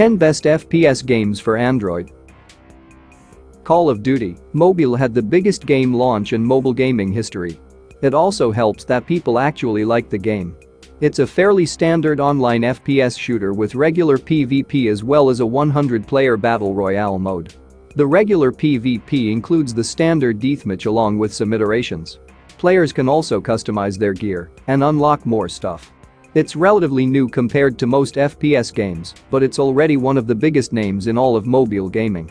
10 Best FPS Games for Android. Call of Duty Mobile had the biggest game launch in mobile gaming history. It also helps that people actually like the game. It's a fairly standard online FPS shooter with regular PvP as well as a 100-player battle royale mode. The regular PvP includes the standard deathmatch along with some iterations. Players can also customize their gear and unlock more stuff. It's relatively new compared to most FPS games, but it's already one of the biggest names in all of mobile gaming.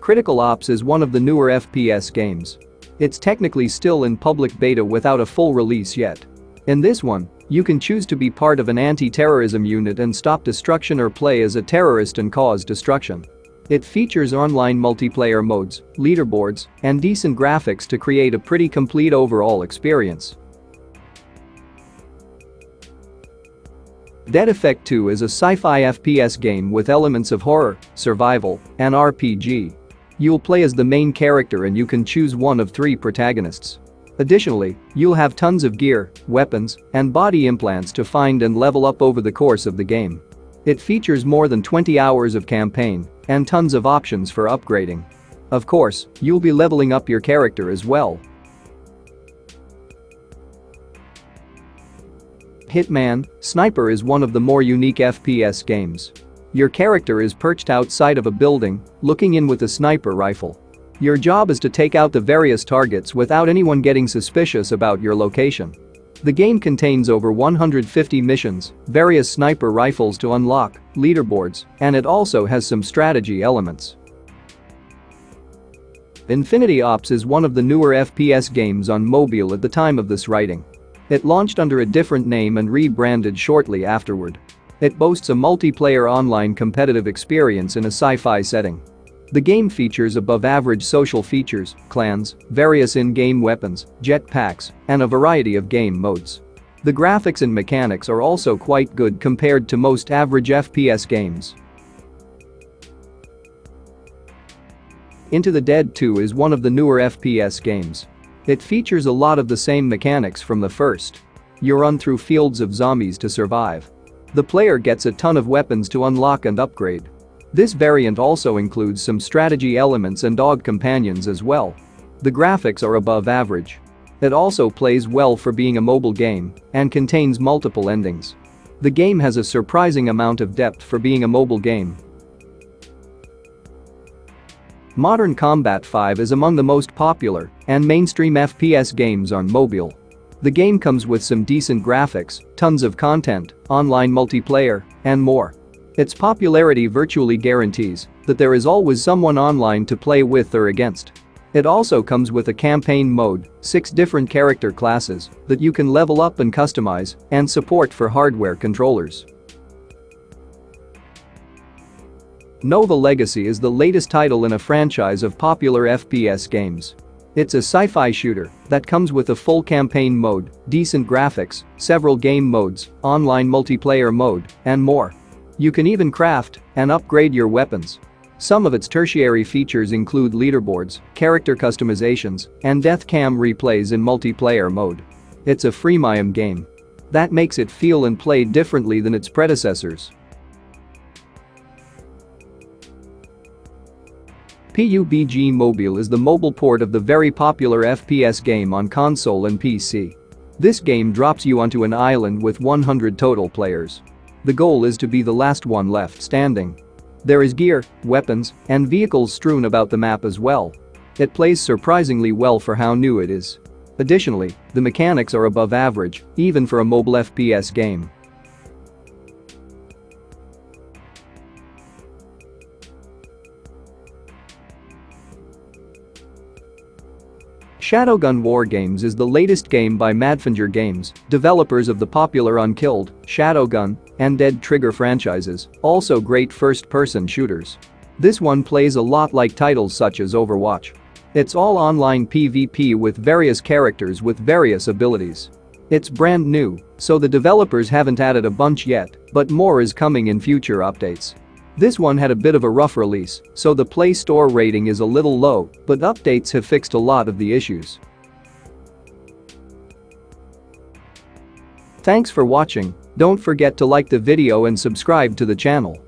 Critical Ops is one of the newer FPS games. It's technically still in public beta without a full release yet. In this one, you can choose to be part of an anti-terrorism unit and stop destruction or play as a terrorist and cause destruction. It features online multiplayer modes, leaderboards, and decent graphics to create a pretty complete overall experience. Dead Effect 2 is a sci-fi FPS game with elements of horror, survival, and RPG. You'll play as the main character and you can choose one of 3 protagonists. Additionally, you'll have tons of gear, weapons, and body implants to find and level up over the course of the game. It features more than 20 hours of campaign and tons of options for upgrading. Of course, you'll be leveling up your character as well. Hitman Sniper is one of the more unique FPS games. Your character is perched outside of a building, looking in with a sniper rifle. Your job is to take out the various targets without anyone getting suspicious about your location. The game contains over 150 missions, various sniper rifles to unlock, leaderboards, and it also has some strategy elements. Infinity Ops is one of the newer FPS games on mobile at the time of this writing. It launched under a different name and rebranded shortly afterward. It boasts a multiplayer online competitive experience in a sci-fi setting. The game features above-average social features, clans, various in-game weapons, jetpacks, and a variety of game modes. The graphics and mechanics are also quite good compared to most average FPS games. Into the Dead 2 is one of the newer FPS games. It features a lot of the same mechanics from the first. You run through fields of zombies to survive. The player gets a ton of weapons to unlock and upgrade. This variant also includes some strategy elements and dog companions as well. The graphics are above average. It also plays well for being a mobile game and contains multiple endings. The game has a surprising amount of depth for being a mobile game. Modern Combat 5 is among the most popular and mainstream FPS games on mobile. The game comes with some decent graphics, tons of content, online multiplayer, and more. Its popularity virtually guarantees that there is always someone online to play with or against. It also comes with a campaign mode, 6 different character classes that you can level up and customize, and support for hardware controllers. Nova Legacy is the latest title in a franchise of popular FPS games. It's a sci-fi shooter that comes with a full campaign mode, decent graphics, several game modes, online multiplayer mode, and more. You can even craft and upgrade your weapons. Some of its tertiary features include leaderboards, character customizations, and death cam replays in multiplayer mode. It's a freemium game. That makes it feel and play differently than its predecessors. PUBG Mobile is the mobile port of the very popular FPS game on console and PC. This game drops you onto an island with 100 total players. The goal is to be the last one left standing. There is gear, weapons, and vehicles strewn about the map as well. It plays surprisingly well for how new it is. Additionally, the mechanics are above average, even for a mobile FPS game. Shadowgun Wargames is the latest game by Madfinger Games, developers of the popular Unkilled, Shadowgun, and Dead Trigger franchises, also great first-person shooters. This one plays a lot like titles such as Overwatch. It's all online PvP with various characters with various abilities. It's brand new, so the developers haven't added a bunch yet, but more is coming in future updates. This one had a bit of a rough release, so the Play Store rating is a little low, but updates have fixed a lot of the issues. Thanks for watching. Don't forget to like the video and subscribe to the channel.